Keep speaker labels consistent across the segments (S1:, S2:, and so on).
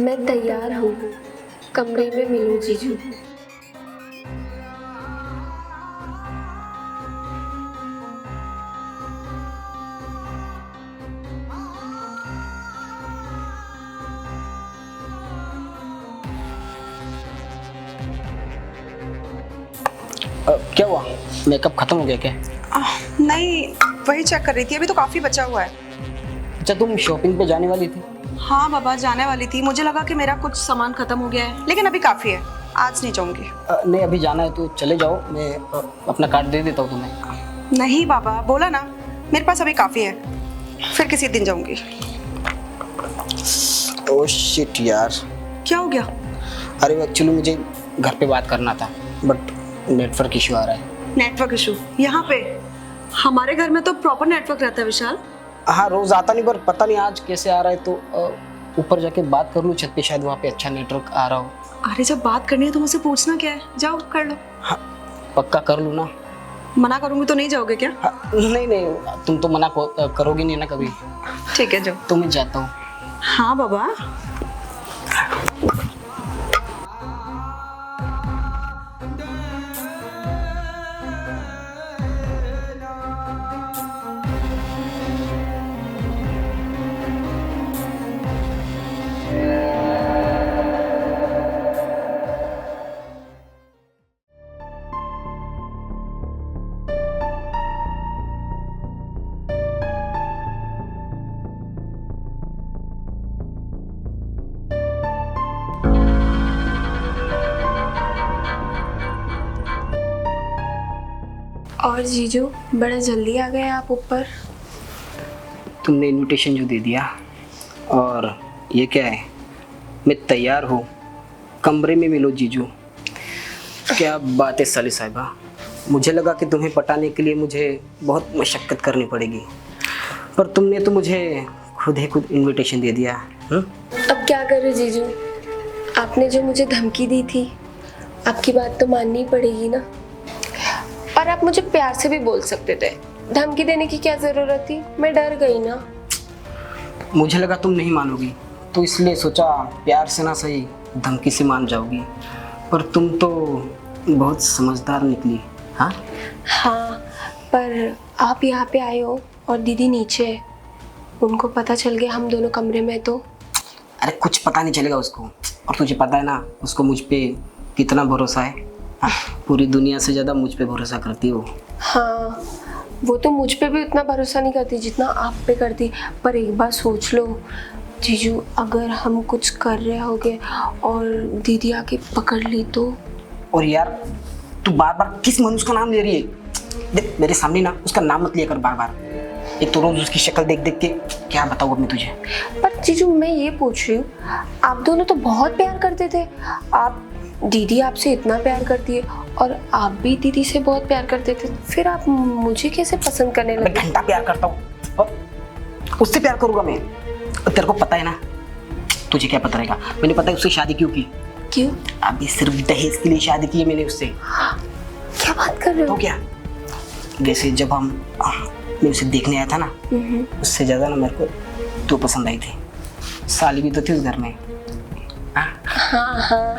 S1: मैं तैयार हूँ, कमरे में मिलूं जीजू।
S2: क्या हुआ, मेकअप खत्म हो गया क्या?
S3: नहीं, वही चेक कर रही थी, अभी तो काफी बचा हुआ है।
S2: अच्छा, तुम शॉपिंग पे जाने वाली थी?
S3: हाँ बाबा, जाने वाली थी। मुझे लगा कि मेरा कुछ सामान खत्म हो गया है, लेकिन अभी काफी है, आज नहीं जाऊंगी।
S2: नहीं, अभी जाना है तो चले जाओ, मैं अपना कार्ड दे देता हूँ तुम्हें।
S3: नहीं बाबा, बोला ना, मेरे पास अभी काफी है, फिर किसी दिन जाऊंगी।
S2: ओह शिट यार।
S3: क्या हो गया?
S2: अरे एक्चुअली मुझे घर पे बात करना था, बट नेटवर्क इशू आ रहा है।
S3: Network issue? यहाँ पे? हमारे घर में तो प्रॉपर नेटवर्क रहता है विशाल।
S2: हाँ, रोज आता नहीं, पर पता नहीं आज कैसे आ रहा है, तो ऊपर जाके बात कर लूँ छत पे, शायद वहाँ पे अच्छा नेटवर्क आ रहा हो।
S3: अरे जब बात करनी है तो मुझसे पूछना क्या है, जाओ कर लो।
S2: हाँ, पक्का कर लूँ ना?
S3: मना करूंगी तो नहीं जाओगे क्या?
S2: हाँ, नहीं नहीं, तुम तो मना करोगी नहीं ना कभी।
S3: ठीक है, जाओ।
S2: तो मैं जाता हूँ।
S3: हाँ बाबा।
S1: और जीजू, बड़ा जल्दी आ गए आप ऊपर।
S2: तुमने इनविटेशन जो दे दिया, और ये क्या है, मैं तैयार हूँ, कमरे में मिलो जीजू। क्या बात है साली साहिबा, मुझे लगा कि तुम्हें पटाने के लिए मुझे बहुत मशक्क़त करनी पड़ेगी, पर तुमने तो मुझे खुद इनविटेशन दे दिया।
S1: अब क्या करूँ जीजू, आपने जो मुझे धमकी दी थी, आपकी बात तो माननी पड़ेगी ना। और आप मुझे प्यार से भी बोल सकते थे, धमकी देने की क्या जरूरत थी, मैं डर गई ना।
S2: मुझे लगा तुम नहीं मानोगी, तो इसलिए सोचा प्यार से ना सही धमकी से मान जाओगी, पर तुम तो बहुत समझदार निकली। हाँ
S1: हाँ, पर आप यहाँ पे आए हो और दीदी नीचे है, उनको पता चल गया हम दोनों कमरे में तो।
S2: अरे कुछ पता नहीं चलेगा उसको, और तुझे पता है ना उसको मुझ पे कितना भरोसा है। हाँ, पूरी दुनिया से ज़्यादा मुझ पे भरोसा करती हो।
S1: हाँ, वो तो मुझ पे भी उतना भरोसा नहीं करती जितना आप पे करती। पर एक बार सोच लो जीजू, अगर हम कुछ कर रहे होगे और दीदी आके पकड़ ली तो।
S2: और यार तू बार बार किस मनुष्य का नाम ले रही है? देख मेरे सामने ना उसका नाम मत लिया कर बार बार, एक तो रोज उसकी शक्ल देख देख के क्या बताऊँ अब मैं तुझे।
S1: पर जीजू मैं ये पूछ रही हूँ, आप दोनों तो बहुत प्यार करते थे, आप दीदी आपसे इतना प्यार करती है और आप भी दीदी से बहुत प्यार करते थे, फिर आप मुझे कैसे पसंद करने लगे?
S2: मैं घंटा प्यार करता हूँ और उससे प्यार करूँगा मैं। और तेरे को पता है ना, तुझे क्या पता रहेगा, मैंने पता है उससे शादी क्यों की।
S1: क्यों?
S2: अभी सिर्फ दहेज के लिए शादी की है मैंने उससे।
S1: क्या बात कर रहे हो?
S2: तो क्या, जैसे जब मैं उसे देखने आया था ना, उससे ज्यादा ना मेरे को तू पसंद आई थी। साली भी तो थी उस घर में।
S1: हाँ हाँ,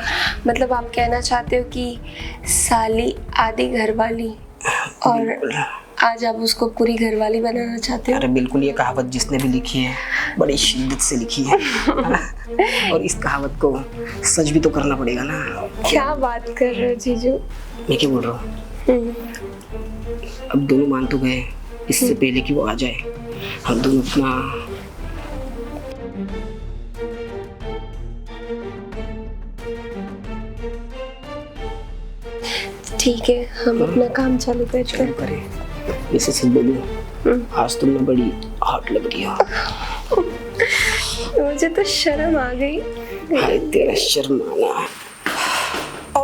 S1: मतलब आप कहना चाहते हो कि साली आधी घरवाली, और आज आप उसको पूरी घरवाली बनाना चाहते हो?
S2: अरे बिल्कुल, ये कहावत जिसने भी लिखी है बड़ी शिद्दत से लिखी है। और इस कहावत को सच भी तो करना पड़ेगा ना।
S1: क्या बात कर रहे हो जीजू?
S2: मैं क्या बोल रहा हूँ, अब दोनों मान तो गए, इससे पहले कि वो आ जाए हम दोनों अपना
S1: ठीक है, हम अपना काम चालू करते हैं।
S2: करें। इसे सच बोलूं, आज तुम ना बड़ी हॉट लग रही हो।
S1: मुझे तो शर्म आ गई।
S2: हाय तेरा शर्माना।
S3: ओ,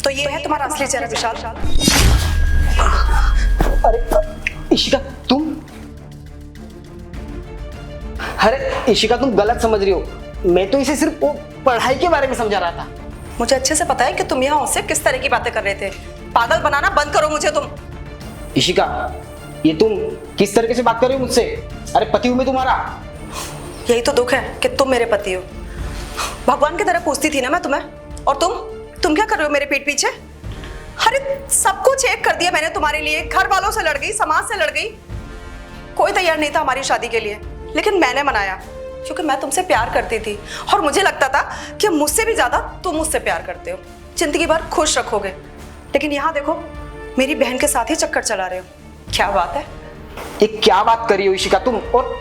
S3: तो ये है तुम्हारा असली चेहरा विशाल?
S2: अरे इशिका तुम, अरे इशिका तुम गलत समझ रही हो, मैं तो इसे सिर्फ वो पढ़ाई के बारे में समझा रहा था।
S3: मुझे अच्छे से पता है कि तुम यहाँ उससे किस तरह की बातें कर रहे थे। पागल बनाना बंद करो मुझे तुम।
S2: इशिका ये तुम किस तरीके से बात कर रही हो मुझसे? अरे पति हूं मैं तुम्हारा।
S3: यही तो दुख है कि तुम मेरे पति हो। भगवान की तरह पूछती थी ना मैं तुम्हें, और तुम क्या कर रहे हो मेरे पीठ पीछे? अरे सब कुछ एक कर दिया मैंने तुम्हारे लिए, घर वालों से लड़ गई, समाज से लड़ गई, कोई तैयार नहीं था हमारी शादी के लिए, लेकिन मैंने मनाया क्योंकि मैं तुमसे प्यार करती थी और मुझे लगता था कि मुझसे भी ज्यादा तुम मुझसे प्यार करते हो, जिंदगी भर खुश रखोगे। लेकिन यहाँ देखो, मेरी बहन के साथ ही चक्कर चला रहे हो। क्या बात है?
S2: ये क्या बात कर रही हो इशिका तुम? और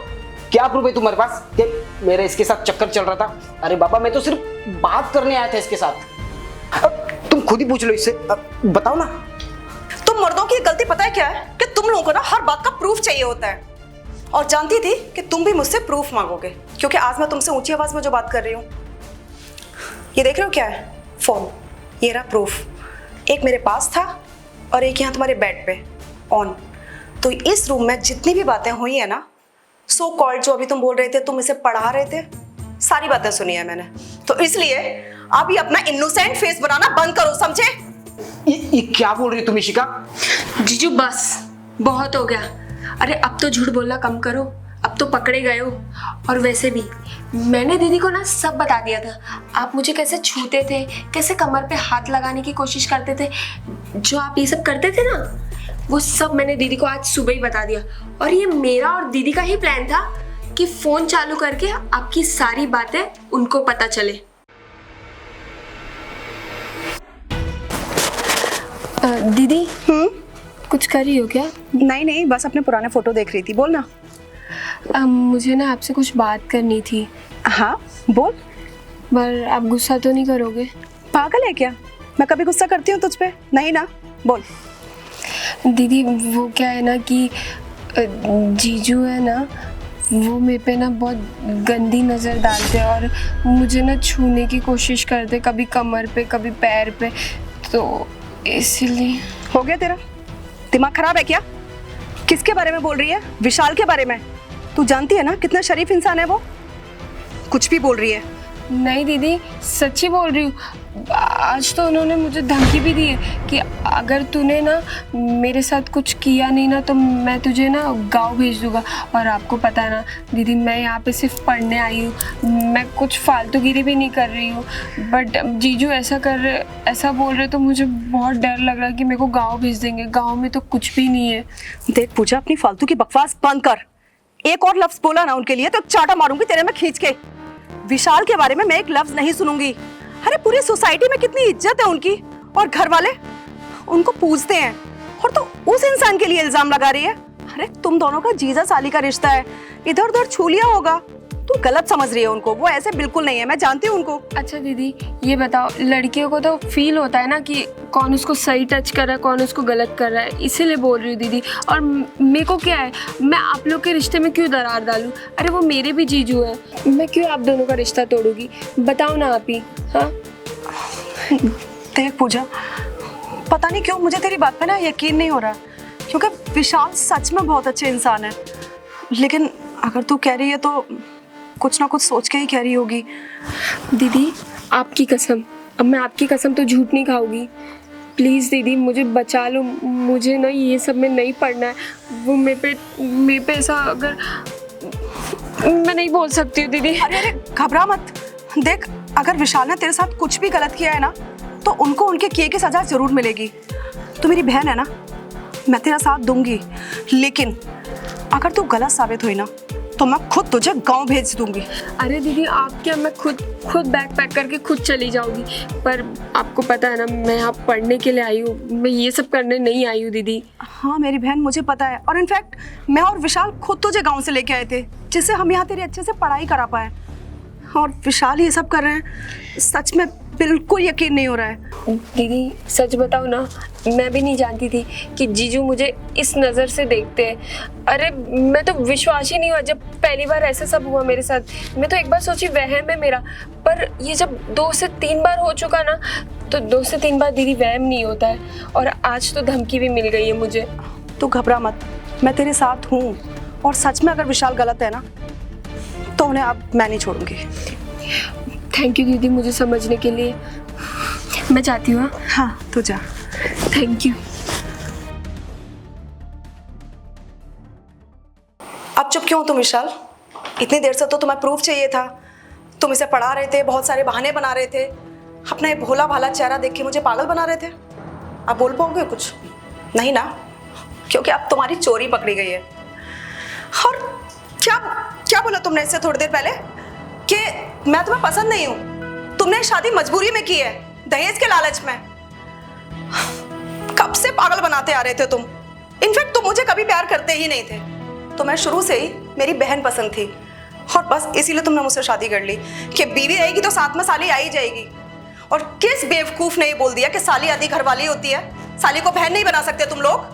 S2: क्या प्रूफ है तुम्हारे पास कि मेरा इसके साथ चक्कर चल रहा था? अरे बाबा, मैं तो सिर्फ बात करने आया था इसके साथ। अब तुम खुद ही पूछ लो इससे, बताओ ना।
S3: तुम मर्दों की गलती पता है क्या है कि तुम लोगों को ना हर बात का प्रूफ चाहिए होता है, और जानती थी कि तुम भी मुझसे प्रूफ मांगोगे, क्योंकि आज मैं तुमसे ऊंची आवाज में जो बात कर रही हूँ। ये देख रहे हो क्या है? फोन। ये रहा प्रूफ। एक मेरे पास था और एक यहाँ तुम्हारे बेड पे ऑन। तो इस रूम में जितनी भी बातें हुई है ना, सो कॉल्ड, जो अभी तुम बोल रहे थे, तुम इसे पढ़ा रहे थे, सारी बातें सुनी है मैंने। तो इसलिए अभी अपना इनोसेंट फेस बनाना बंद करो, समझे?
S2: ये क्या बोल रही हो तुम इशिका?
S1: जीजू बस, बहुत हो गया। अरे अब तो झूठ बोलना कम करो, अब तो पकड़े गए हो। और वैसे भी मैंने दीदी को ना सब बता दिया था, आप मुझे कैसे छूते थे, कैसे कमर पे हाथ लगाने की कोशिश करते थे, जो आप ये सब करते थे ना, वो सब मैंने दीदी को आज सुबह ही बता दिया। और ये मेरा और दीदी का ही प्लान था कि फोन चालू करके आपकी सारी बातें उनको पता चले। दीदी कुछ कर रही हो क्या?
S3: नहीं, बस अपने पुराने फोटो देख रही थी। बोल ना।
S1: मुझे ना आपसे कुछ बात करनी थी।
S3: हाँ बोल।
S1: पर आप गुस्सा तो नहीं करोगे?
S3: पागल है क्या? मैं कभी गुस्सा करती हूँ तुझ पे? नहीं ना, बोल।
S1: दीदी वो क्या है ना कि जीजू है ना, वो मेरे पे ना बहुत गंदी नज़र डालते और मुझे ना छूने की कोशिश करते, कभी कमर पे कभी पैर पे, तो इसलिए।
S3: हो गया तेरा? दिमाग खराब है क्या? किसके बारे में बोल रही है? विशाल के बारे में। तू जानती है ना कितना शरीफ इंसान है वो? कुछ भी बोल रही है।
S1: नहीं दीदी, सच्ची बोल रही हूँ। आज तो उन्होंने मुझे धमकी भी दी है कि अगर तूने ना मेरे साथ कुछ किया नहीं ना, तो मैं तुझे ना गाँव भेज दूँगा। और आपको पता है ना दीदी, मैं यहाँ पे सिर्फ पढ़ने आई हूँ, मैं कुछ फालतूगिरी भी नहीं कर रही हूँ। बट जीजू ऐसा बोल रहे तो मुझे बहुत डर लग रहा है कि मेरे को गाँव भेज देंगे। गाँव में तो कुछ भी नहीं है।
S3: देख पूजा, अपनी फालतू की बकवास बंद कर। एक और लफ्ज बोला ना उनके लिए तो चाटा मारूंगी तेरे में खींच के। विशाल के बारे में मैं एक लफ्ज नहीं सुनूंगी। अरे पूरी सोसाइटी में कितनी इज्जत है उनकी, और घर वाले उनको पूछते हैं, और तो उस इंसान के लिए इल्जाम लगा रही है। अरे तुम दोनों का जीजा साली का रिश्ता है, इधर उधर छू लिया होगा। तू गलत समझ रही है उनको, वो ऐसे बिल्कुल नहीं है, मैं जानती हूँ उनको।
S1: अच्छा दीदी ये बताओ, लड़कियों को तो फील होता है ना कि कौन उसको सही टच कर रहा है, कौन उसको गलत कर रहा है, इसीलिए बोल रही हूँ दीदी। और मेरे को क्या है, मैं आप लोग के रिश्ते में क्यों दरार डालूँ? अरे वो मेरे भी जीजू हैं, मैं क्यों आप दोनों का रिश्ता तोड़ूंगी? बताओ ना आप ही। हाँ
S3: देख पूजा, पता नहीं क्यों मुझे तेरी बात पे ना यकीन नहीं हो रहा, क्योंकि विशाल सच में बहुत अच्छे इंसान है। लेकिन अगर तू कह रही है तो कुछ ना कुछ सोच के ही कह रही होगी।
S1: दीदी आपकी कसम, अब मैं आपकी कसम तो झूठ नहीं खाऊंगी। प्लीज़ दीदी मुझे बचा लो, मुझे ना ये सब में नहीं पड़ना है। वो मेरे पे ऐसा, अगर मैं नहीं बोल सकती हूँ दीदी।
S3: अरे घबरा मत। देख, अगर विशाल ने तेरे साथ कुछ भी गलत किया है ना, तो उनको उनके किए की सजा जरूर मिलेगी। तू मेरी बहन है ना, मैं तेरा साथ दूंगी। लेकिन अगर तू गलत साबित हुई ना, तो मैं खुद तुझे गांव भेज दूंगी।
S1: अरे दीदी आप क्या, मैं खुद बैग पैक करके खुद चली जाऊंगी। पर आपको पता है ना, मैं यहाँ पढ़ने के लिए आई हूँ, मैं ये सब करने नहीं आई हूँ दीदी।
S3: हाँ मेरी बहन, मुझे पता है। और इनफैक्ट मैं और विशाल खुद तुझे गांव से लेके आए थे, जिससे हम यहाँ तेरी अच्छे से पढ़ाई करा पाए। और विशाल ये सब कर रहे हैं, सच में बिल्कुल यकीन नहीं हो रहा है।
S1: दीदी सच बताओ ना, मैं भी नहीं जानती थी कि जीजू मुझे इस नज़र से देखते हैं। अरे मैं तो विश्वास ही नहीं हुआ जब पहली बार ऐसा सब हुआ मेरे साथ। मैं तो एक बार सोची वहम है मेरा, पर ये जब 2 से 3 बार हो चुका ना, तो 2 से 3 बार दीदी वहम नहीं होता है। और आज तो धमकी भी मिल गई है मुझे।
S3: तू घबरा मत, मैं तेरे साथ हूँ। और सच में अगर विशाल गलत है ना, तो उन्हें अब मैं नहीं छोड़ूंगी।
S1: थैंक यू दीदी मुझे समझने के लिए। मैं जाती हूँ।
S3: हाँ तू जा।
S1: Thank you.
S3: अब चुप क्यों तुम विशाल? इतनी देर से तो तुम्हें प्रूफ चाहिए था। तुम इसे पढ़ा रहे थे, बहुत सारे बहाने बना रहे थे, अपना ये भोला भाला चेहरा देख के मुझे पागल बना रहे थे। अब बोल पाओगे कुछ? नहीं ना, क्योंकि अब तुम्हारी चोरी पकड़ी गई है। और क्या क्या बोला तुमने इससे थोड़ी देर पहले कि मैं तुम्हें पसंद नहीं हूं? तुमने शादी मजबूरी में की है, दहेज के लालच में। कब से पागल बनाते आ रहे थे तुम। इनफैक्ट तुम मुझे कभी प्यार करते ही नहीं थे। तो मैं शुरू से ही मेरी बहन पसंद थी और बस इसीलिए तुमने मुझसे शादी कर ली कि बीवी आएगी तो साथ में साली आई जाएगी। और किस बेवकूफ ने ये बोल दिया कि साली आदि घरवाली होती है, साली को बहन नहीं बना सकते तुम लोग?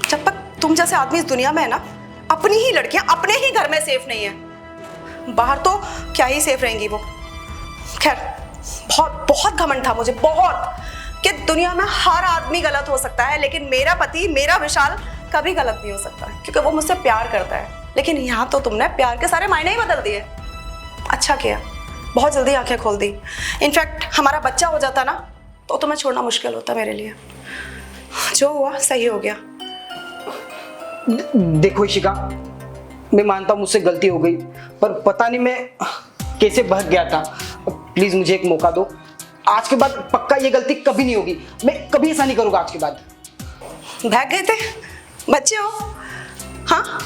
S3: जब तक तुम जैसे आदमी इस दुनिया में है ना, अपनी ही लड़कियां अपने ही घर में सेफ नहीं है, बाहर तो क्या ही सेफ रहेंगी वो। खैर, बहुत बहुत घमंड था मुझे, बहुत, कि दुनिया में हर आदमी गलत हो सकता है लेकिन मेरा पति, मेरा विशाल कभी गलत नहीं हो सकता, क्योंकि वो मुझसे प्यार करता है। लेकिन यहाँ तो तुमने प्यार के सारे मायने ही बदल दिए। अच्छा किया, बहुत जल्दी आंखें खोल दी। इनफैक्ट हमारा बच्चा हो जाता ना तो तुम्हें छोड़ना मुश्किल होता मेरे लिए। जो हुआ सही हो गया।
S2: देखो इशिका, मैं मानता हूँ मुझसे गलती हो गई, पर पता नहीं मैं कैसे बहक गया था। प्लीज मुझे एक मौका दो। आज के बाद पक्का ये गलती कभी नहीं होगी, मैं कभी ऐसा नहीं करूंगा आज के बाद।
S3: भाग गए थे, बच्चे हो। हाँ,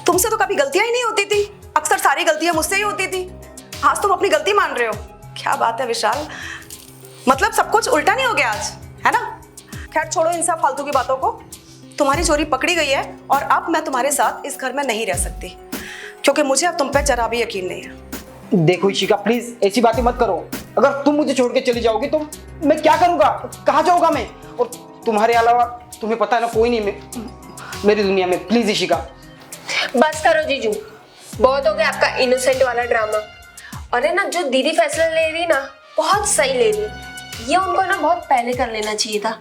S3: तुमसे तो कभी गलतियां ही नहीं होती थी, अक्सर सारी गलतियां मुझसे ही होती थी। आज तुम अपनी गलती मान रहे हो, क्या बात है विशाल। मतलब सब कुछ उल्टा नहीं हो गया आज, है ना? खैर छोड़ो इन सब फालतू की बातों को। तुम्हारी चोरी पकड़ी गई है और अब मैं तुम्हारे साथ इस घर में नहीं रह सकती, क्योंकि मुझे अब तुम पे जरा भी यकीन नहीं है।
S2: देखो इशिका, प्लीज ऐसी बातें मत करो। अगर तुम मुझे छोड़ के चली जाओगी तो मैं क्या करूंगा, कहाँ जाऊंगा मैं? और तुम्हारे अलावा तुम्हें पता है ना, कोई नहीं मेरी दुनिया में। प्लीज इशिका।
S1: बस करो जीजू, बहुत हो गया आपका इनोसेंट वाला ड्रामा। और है ना, जो दीदी फैसला ले रही ना, बहुत सही ले रही। ये उनको ना बहुत पहले कर लेना चाहिए था,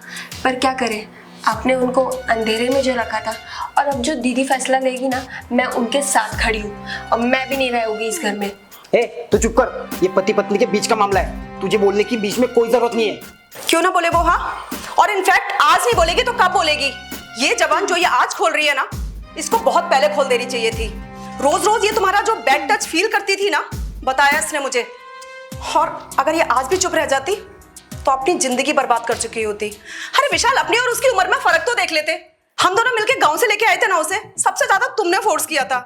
S1: पर क्या करें, आपने उनको अंधेरे में जो रखा था। और अब जो दीदी फैसला लेगी ना, मैं उनके साथ खड़ी हूँ और मैं भी नहीं रहूंगी इस घर में।
S2: तो चुप कर, ये पति पत्नी के बीच का मामला है, तुझे बोलने की बीच में कोई जरूरत नहीं है।
S3: क्यों ना बोले वो? हाँ, और इनफैक्ट आज नहीं बोलेगी तो कब बोलेगी? ये जबान जो ये आज खोल रही है ना, इसको बहुत पहले खोल देनी चाहिए थी। रोज रोज ये तुम्हारा जो बैड टच फील करती थी ना, बताया इसने मुझे। और अगर ये आज भी चुप रह जाती तो अपनी जिंदगी बर्बाद कर चुकी होती। अरे विशाल, अपनी और उसकी उम्र में फर्क तो देख लेते। हम दोनों मिलके गांव से लेके आए थे ना उसे, सबसे ज्यादा तुमने फोर्स किया था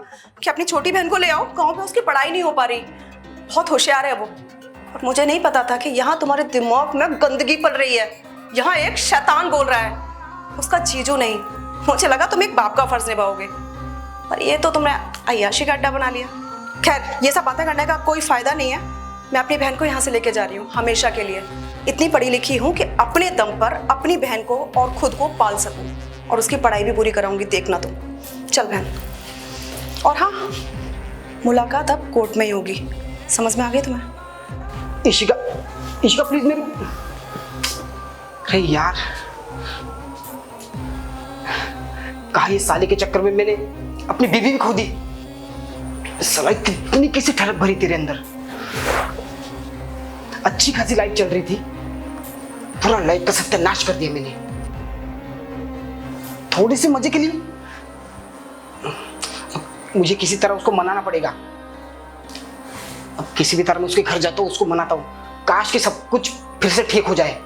S3: कि अपनी छोटी बहन को ले आओ, गांव में उसकी पढ़ाई नहीं हो पा रही। बहुत होशियार है वो, और मुझे नहीं पता था कि यहाँ तुम्हारे दिमाग में गंदगी पल रही है। यहाँ एक शैतान बोल रहा है, उसका जीजू नहीं। मुझे लगा तुम एक बाप का फर्ज निभाओगे, पर ये तो तुमने अय्याशी का अड्डा बना लिया। खैर, ये सब बातें करने का कोई फायदा नहीं है। मैं अपनी बहन को यहाँ से लेके जा रही हूँ हमेशा के लिए। इतनी पढ़ी लिखी हूँ कि अपने दम पर अपनी बहन को और खुद को पाल सकूँ, और उसकी पढ़ाई भी पूरी कराऊंगी, देखना तुम। चल बहन। और हाँ, मुलाकात अब कोर्ट में ही होगी, समझ में आ गई तुम्हें?
S2: इशिका, इशिका प्लीज मेरे। अरे यार, कहा ये साले के चक्कर में मैंने अपनी बीवी भी खो दी। साला कितनी कैसी ठड़क भरी तेरे अंदर। अच्छी खासी लाइफ चल रही थी, पूरा लाइफ का सत्यानाश कर दिया मैंने, थोड़े से मजे के लिए। मुझे किसी तरह उसको मनाना पड़ेगा। अब किसी भी तरह मैं उसके घर जाता हूँ, उसको मनाता हूँ, काश कि सब कुछ फिर से ठीक हो जाए।